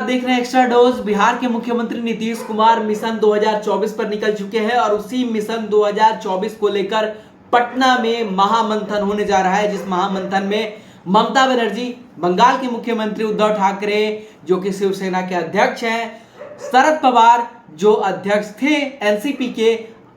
देख रहे हैं एक्स्ट्रा डोज। बिहार के मुख्यमंत्री नीतीश कुमार मिशन 2024 पर निकल चुके हैं और उसी मिशन 2024 को लेकर पटना में महामंथन होने जा रहा है, जिस महामंथन में ममता बनर्जी, बंगाल के मुख्यमंत्री उद्धव ठाकरे जो कि शिवसेना के अध्यक्ष हैं, शरद पवार जो अध्यक्ष थे एनसीपी के,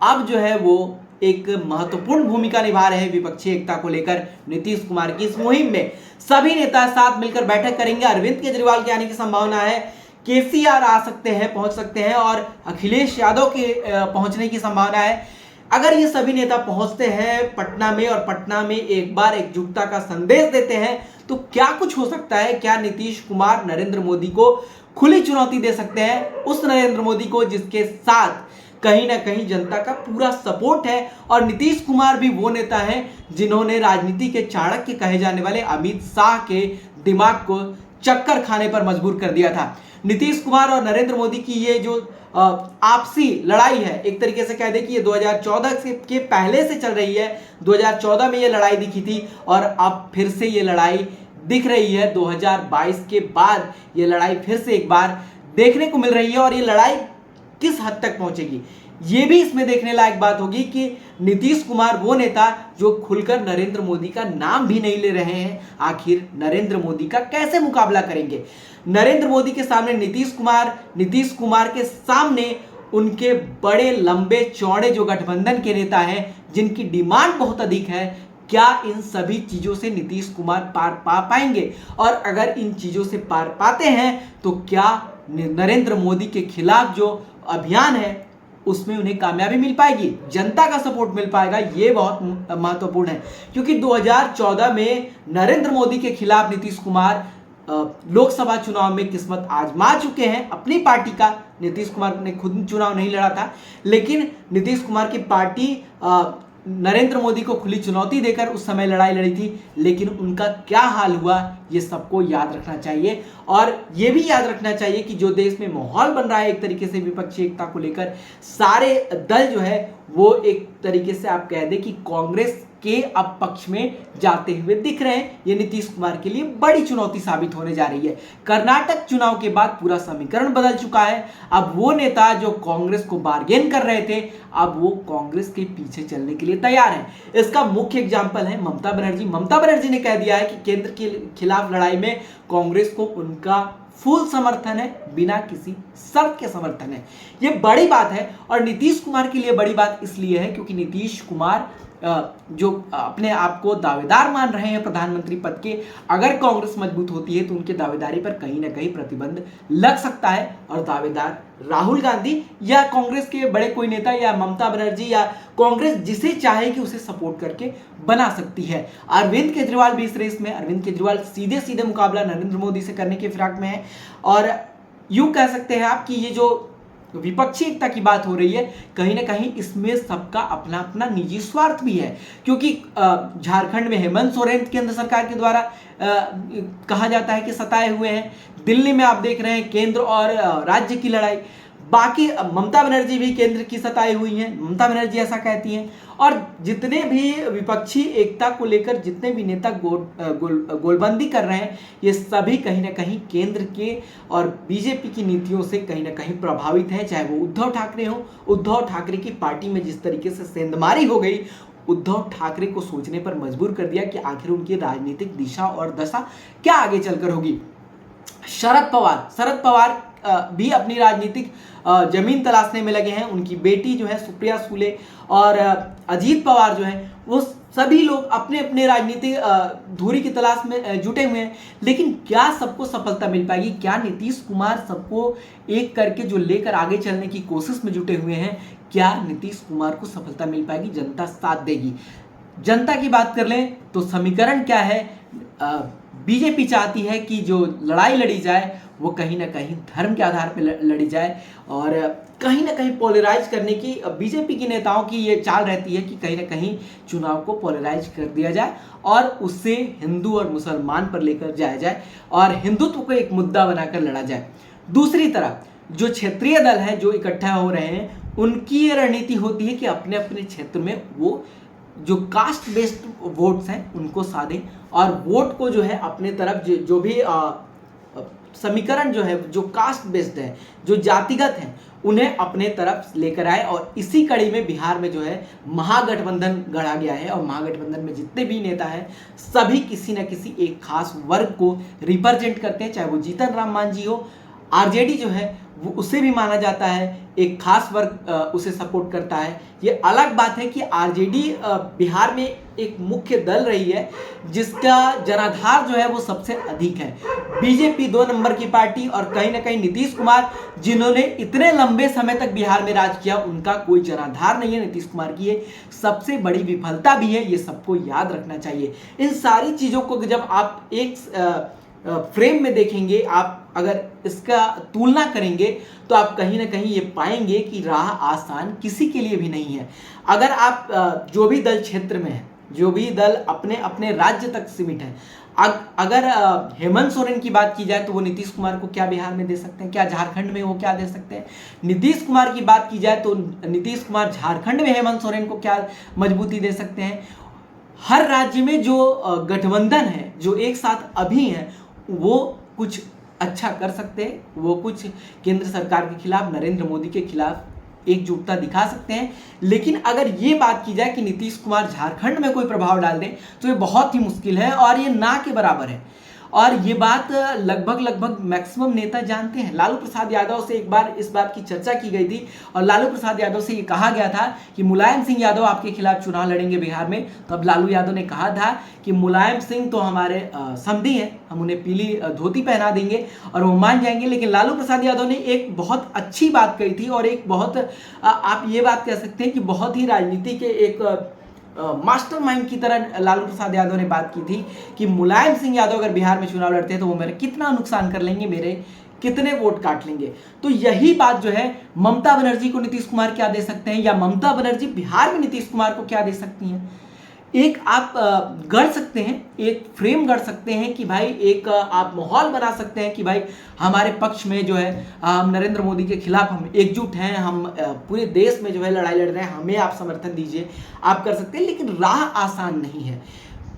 अब जो है वो एक महत्वपूर्ण भूमिका निभा रहे हैं विपक्षी एकता को लेकर नीतीश कुमार की इस मुहिम में। सभी नेता साथ मिलकर बैठक करेंगे। अरविंद केजरीवाल के आने की संभावना है, केसीआर आ सकते हैं, पहुंच सकते हैं और अखिलेश यादव के पहुंचने की संभावना है। अगर ये सभी नेता पहुंचते हैं पटना में और पटना में एक बार एकजुटता का संदेश देते हैं तो क्या कुछ हो सकता है। क्या नीतीश कुमार नरेंद्र मोदी को खुली चुनौती दे सकते हैं, उस नरेंद्र मोदी को जिसके साथ कहीं ना कहीं जनता का पूरा सपोर्ट है। और नीतीश कुमार भी वो नेता हैं जिन्होंने राजनीति के चाणक्य कहे जाने वाले अमित शाह के दिमाग को चक्कर खाने पर मजबूर कर दिया था। नीतीश कुमार और नरेंद्र मोदी की ये जो आपसी लड़ाई है, एक तरीके से कह दे कि ये 2014 के पहले से चल रही है। 2014 में ये लड़ाई दिखी थी और अब फिर से ये लड़ाई दिख रही है। 2022 के बाद ये लड़ाई फिर से एक बार देखने को मिल रही है और ये लड़ाई किस हद तक पहुंचेगी, ये भी इसमें देखने लायक बात होगी कि नीतीश कुमार वो नेता जो खुलकर नरेंद्र मोदी का नाम भी नहीं ले रहे हैं, आखिर नरेंद्र मोदी का कैसे मुकाबला करेंगे। नरेंद्र मोदी के सामने नीतीश कुमार के सामने उनके बड़े लंबे चौड़े जो गठबंधन के नेता हैं जिनकी डिमांड बहुत अधिक है, क्या इन सभी चीजों से नीतीश कुमार पार पा पाएंगे। और अगर इन चीजों से पार पाते हैं तो क्या नरेंद्र मोदी के खिलाफ जो अभियान है उसमें उन्हें कामयाबी मिल पाएगी, जनता का सपोर्ट मिल पाएगा। ये बहुत महत्वपूर्ण है क्योंकि 2014 में नरेंद्र मोदी के खिलाफ नीतीश कुमार लोकसभा चुनाव में किस्मत आजमा चुके हैं अपनी पार्टी का। नीतीश कुमार ने खुद चुनाव नहीं लड़ा था, लेकिन नीतीश कुमार की पार्टी नरेंद्र मोदी को खुली चुनौती देकर उस समय लड़ाई लड़ी थी, लेकिन उनका क्या हाल हुआ ये सबको याद रखना चाहिए। और ये भी याद रखना चाहिए कि जो देश में माहौल बन रहा है एक तरीके से विपक्षी एकता को लेकर, सारे दल जो है वो एक तरीके से आप कह दें कि कांग्रेस के अब पक्ष में जाते हुए दिख रहे हैं। ये नीतीश कुमार के लिए बड़ी चुनौती साबित होने जा रही है। कर्नाटक चुनाव के बाद पूरा समीकरण बदल चुका है। अब वो नेता जो कांग्रेस को बार्गेन कर रहे थे, अब वो कांग्रेस के पीछे चलने के लिए तैयार हैं। इसका मुख्य एग्जाम्पल है ममता बनर्जी। ममता बनर्जी ने कह दिया है कि केंद्र के खिलाफ लड़ाई में कांग्रेस को उनका फुल समर्थन है, बिना किसी शर्त के समर्थन है। ये बड़ी बात है और नीतीश कुमार के लिए बड़ी बात इसलिए है क्योंकि नीतीश कुमार जो अपने आप को दावेदार मान रहे हैं प्रधानमंत्री पद के, अगर कांग्रेस मजबूत होती है तो उनके दावेदारी पर कहीं ना कहीं प्रतिबंध लग सकता है और दावेदार राहुल गांधी या कांग्रेस के बड़े कोई नेता या ममता बनर्जी या कांग्रेस जिसे चाहे कि उसे सपोर्ट करके बना सकती है। अरविंद केजरीवाल भी इस रेस में, अरविंद केजरीवाल सीधे सीधे मुकाबला नरेंद्र मोदी से करने के फिराक में है। और यूं कह सकते हैं आप कि ये जो विपक्षी एकता की बात हो रही है, कहीं ना कहीं इसमें सबका अपना अपना निजी स्वार्थ भी है। क्योंकि झारखंड में हेमंत सोरेन केंद्र सरकार के द्वारा कहा जाता है कि सताए हुए हैं। दिल्ली में आप देख रहे हैं केंद्र और राज्य की लड़ाई। बाकी ममता बनर्जी भी केंद्र की सताई हुई हैं, ममता बनर्जी ऐसा कहती हैं। और जितने भी विपक्षी एकता को लेकर जितने भी नेता गोलबंदी कर रहे हैं, ये सभी कहीं ना कहीं केंद्र के और बीजेपी की नीतियों से कहीं ना कहीं प्रभावित हैं। चाहे वो उद्धव ठाकरे हो, उद्धव ठाकरे की पार्टी में जिस तरीके से सेंधमारी हो गई, उद्धव ठाकरे को सोचने पर मजबूर कर दिया कि आखिर उनकी राजनीतिक दिशा और दशा क्या आगे चलकर होगी। शरद पवार भी अपनी राजनीतिक जमीन तलाशने में लगे हैं। उनकी बेटी जो है सुप्रिया सुले और अजीत पवार जो है, वो सभी लोग अपने अपने राजनीतिक धुरी की तलाश में जुटे हुए हैं। लेकिन क्या सबको सफलता मिल पाएगी? क्या नीतीश कुमार सबको एक करके जो लेकर आगे चलने की कोशिश में जुटे हुए हैं, क्या नीतीश कुमार को सफलता मिल पाएगी? जनता साथ देगी? जनता की बात कर लें तो समीकरण क्या है? बीजेपी चाहती है कि जो लड़ाई लड़ी जाए वो कहीं ना कहीं धर्म के आधार पर लड़ी जाए और कहीं ना कहीं पोलराइज करने की बीजेपी के नेताओं की ये चाल रहती है कि कहीं ना कहीं चुनाव को पोलराइज कर दिया जाए और उससे हिंदू और मुसलमान पर लेकर जाया जाए और हिंदुत्व को एक मुद्दा बनाकर लड़ा जाए। दूसरी तरफ जो क्षेत्रीय दल है जो इकट्ठा हो रहे हैं, उनकी ये रणनीति होती है कि अपने अपने क्षेत्र में वो जो कास्ट बेस्ड वोट्स हैं उनको साधें और वोट को जो है अपने तरफ जो भी समीकरण जो है, जो कास्ट बेस्ड है, जो जातिगत है, उन्हें अपने तरफ लेकर आए। और इसी कड़ी में बिहार में जो है महागठबंधन गढ़ा गया है और महागठबंधन में जितने भी नेता हैं सभी किसी न किसी एक खास वर्ग को रिप्रेजेंट करते हैं, चाहे वो जीतन राम मांझी हो। आरजेडी जो है वो उसे भी माना जाता है एक खास वर्ग उसे सपोर्ट करता है। ये अलग बात है कि आरजेडी बिहार में एक मुख्य दल रही है जिसका जनाधार जो है वो सबसे अधिक है। बीजेपी 2 नंबर की पार्टी और कहीं ना कहीं नीतीश कुमार जिन्होंने इतने लंबे समय तक बिहार में राज किया, उनका कोई जनाधार नहीं है। नीतीश कुमार की ये सबसे बड़ी विफलता भी है, ये सबको याद रखना चाहिए। इन सारी चीज़ों को जब आप एक फ्रेम में देखेंगे, आप अगर इसका तुलना करेंगे तो आप कहीं ना कहीं ये पाएंगे कि राह आसान किसी के लिए भी नहीं है। अगर आप जो भी दल क्षेत्र में है, जो भी दल अपने अपने राज्य तक सीमित है, अगर हेमंत सोरेन की बात की जाए तो वो नीतीश कुमार को क्या बिहार में दे सकते हैं? क्या झारखंड में वो क्या दे सकते हैं? नीतीश कुमार की बात की जाए तो नीतीश कुमार झारखंड में हेमंत सोरेन को क्या मजबूती दे सकते हैं? हर राज्य में जो गठबंधन है, जो एक साथ अभी है, वो कुछ अच्छा कर सकते हैं, वो कुछ केंद्र सरकार के खिलाफ, नरेंद्र मोदी के खिलाफ एकजुटता दिखा सकते हैं। लेकिन अगर ये बात की जाए कि नीतीश कुमार झारखंड में कोई प्रभाव डाल दें तो ये बहुत ही मुश्किल है और ये ना के बराबर है। और ये बात लगभग मैक्सिमम नेता जानते हैं। लालू प्रसाद यादव से एक बार इस बात की चर्चा की गई थी और लालू प्रसाद यादव से ये कहा गया था कि मुलायम सिंह यादव आपके खिलाफ चुनाव लड़ेंगे बिहार में। तब लालू यादव ने कहा था कि मुलायम सिंह तो हमारे समधी हैं, हम उन्हें पीली धोती पहना देंगे और वो मान जाएंगे। लेकिन लालू प्रसाद यादव ने एक बहुत अच्छी बात कही थी और एक बहुत आप ये बात कह सकते हैं कि बहुत ही राजनीति के एक मास्टरमाइंड की तरह लालू प्रसाद यादव ने बात की थी कि मुलायम सिंह यादव अगर बिहार में चुनाव लड़ते हैं तो वो मेरे कितना नुकसान कर लेंगे, मेरे कितने वोट काट लेंगे। तो यही बात जो है ममता बनर्जी को नीतीश कुमार क्या दे सकते हैं या ममता बनर्जी बिहार में नीतीश कुमार को क्या दे सकती हैं? एक आप गढ़ सकते हैं, एक फ्रेम गढ़ सकते हैं कि भाई एक आप माहौल बना सकते हैं कि भाई हमारे पक्ष में जो है हम नरेंद्र मोदी के खिलाफ हम एकजुट हैं, हम पूरे देश में जो है लड़ाई लड़ रहे हैं, हमें आप समर्थन दीजिए, आप कर सकते हैं। लेकिन राह आसान नहीं है।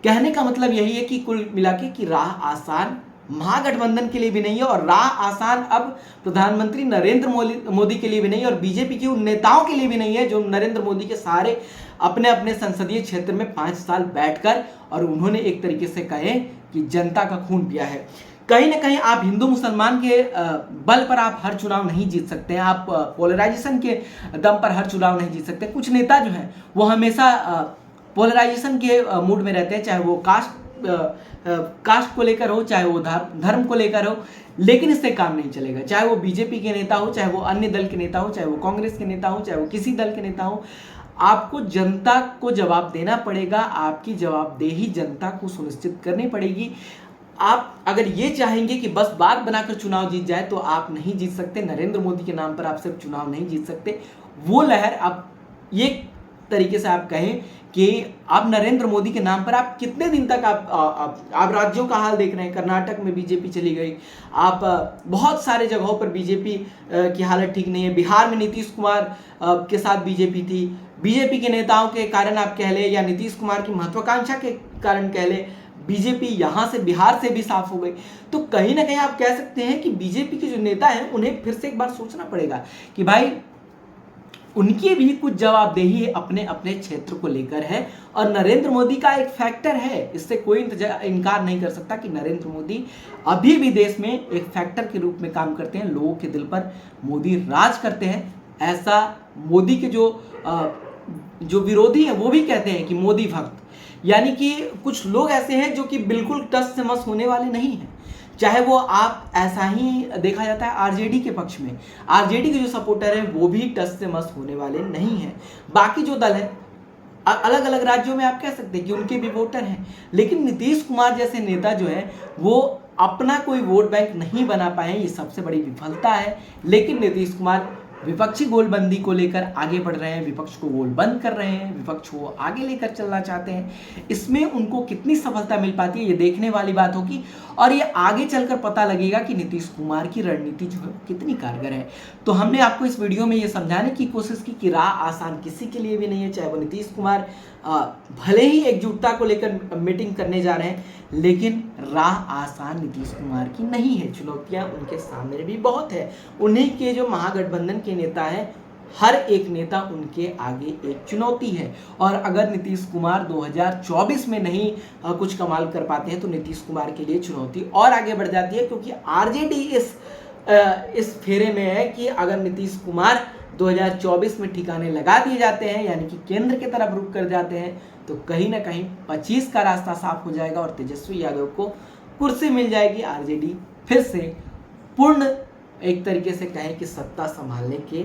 कहने का मतलब यही है कि कुल मिला के कि राह आसान महागठबंधन के लिए भी नहीं है और राह आसान अब प्रधानमंत्री नरेंद्र मोदी के लिए भी नहीं है और बीजेपी के उन नेताओं के लिए भी नहीं है जो नरेंद्र मोदी के सारे अपने अपने संसदीय क्षेत्र में 5 साल बैठकर और उन्होंने एक तरीके से कहे कि जनता का खून पिया है। कहीं ना कहीं आप हिंदू मुसलमान के बल पर आप हर चुनाव नहीं जीत सकते हैं, आप पोलराइजेशन के दम पर हर चुनाव नहीं जीत सकते। कुछ नेता जो हैं वो हमेशा पोलराइजेशन के मूड में रहते हैं, चाहे वो कास्ट को लेकर हो, चाहे वो धर्म को लेकर हो, लेकिन इससे काम नहीं चलेगा। चाहे वो बीजेपी के नेता हो, चाहे वो अन्य दल के नेता हो, चाहे वो कांग्रेस के नेता हो, चाहे वो किसी दल के नेता हो, आपको जनता को जवाब देना पड़ेगा। आपकी जवाबदेही जनता को सुनिश्चित करनी पड़ेगी। आप अगर ये चाहेंगे कि बस बात बनाकर चुनाव जीत जाए तो आप नहीं जीत सकते। नरेंद्र मोदी के नाम पर आप सिर्फ चुनाव नहीं जीत सकते। वो लहर आप ये तरीके से आप कहें कि आप नरेंद्र मोदी के नाम पर आप कितने दिन तक आप राज्यों का हाल देख रहे हैं। कर्नाटक में बीजेपी चली गई, आप बहुत सारे जगहों पर बीजेपी की हालत ठीक नहीं है। बिहार में नीतीश कुमार के साथ बीजेपी थी, बीजेपी के नेताओं के कारण आप कह ले या नीतीश कुमार की महत्वाकांक्षा के कारण कह ले, बीजेपी यहाँ से बिहार से भी साफ हो गई। तो कहीं ना कहीं आप कह सकते हैं कि बीजेपी के जो नेता हैं उन्हें फिर से एक बार सोचना पड़ेगा कि भाई उनकी भी कुछ जवाबदेही है अपने अपने क्षेत्र को लेकर है। और नरेंद्र मोदी का एक फैक्टर है, इससे कोई इनकार नहीं कर सकता कि नरेंद्र मोदी अभी भी देश में एक फैक्टर के रूप में काम करते हैं। लोगों के दिल पर मोदी राज करते हैं। ऐसा मोदी के जो विरोधी हैं वो भी कहते हैं कि मोदी भक्त, यानी कि कुछ लोग ऐसे हैं जो कि बिल्कुल टस से मस होने वाले नहीं हैं। चाहे वो आप ऐसा ही देखा जाता है आरजेडी के पक्ष में, आरजेडी के जो सपोर्टर हैं वो भी टस से मस होने वाले नहीं हैं। बाकी जो दल है अलग अलग राज्यों में आप कह सकते हैं कि उनके भी वोटर हैं, लेकिन नीतीश कुमार जैसे नेता जो है वो अपना कोई वोट बैंक नहीं बना पाए, ये सबसे बड़ी विफलता है। लेकिन नीतीश कुमार विपक्षी गोलबंदी को लेकर आगे बढ़ रहे हैं, विपक्ष को गोलबंद कर रहे हैं, विपक्ष को आगे लेकर चलना चाहते हैं। इसमें उनको कितनी सफलता मिल पाती है ये देखने वाली बात होगी और ये आगे चलकर पता लगेगा कि नीतीश कुमार की रणनीति जो है कितनी कारगर है। तो हमने आपको इस वीडियो में ये समझाने की कोशिश की कि राह आसान किसी के लिए भी नहीं है, चाहे वो नीतीश कुमार भले ही एकजुटता को लेकर मीटिंग करने जा रहे हैं, लेकिन राह आसान नीतीश कुमार की नहीं है। चुनौतियां उनके सामने भी बहुत है। उन्हीं के जो महागठबंधन के नेता हैं, हर एक नेता उनके आगे एक चुनौती है। और अगर नीतीश कुमार 2024 में नहीं कुछ कमाल कर पाते हैं तो नीतीश कुमार के लिए चुनौती और आगे बढ़ जाती है, क्योंकि आरजेडी इस फेरे में है कि अगर नीतीश कुमार 2024 में ठिकाने लगा दिए जाते हैं, यानी कि केंद्र की तरफ रुख कर जाते हैं, तो कहीं ना कहीं 25 का रास्ता साफ हो जाएगा और तेजस्वी यादव को कुर्सी मिल जाएगी। आरजेडी फिर से पूर्ण एक तरीके से कहें कि सत्ता संभालने के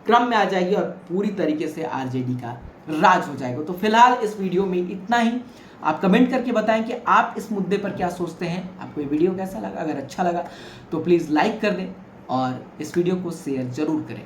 क्रम में आ जाएगी और पूरी तरीके से आरजेडी का राज हो जाएगा। तो फिलहाल इस वीडियो में इतना ही। आप कमेंट करके बताएं कि आप इस मुद्दे पर क्या सोचते हैं, आपको ये वीडियो कैसा लगा। अगर अच्छा लगा तो प्लीज़ लाइक कर दें और इस वीडियो को शेयर जरूर करें।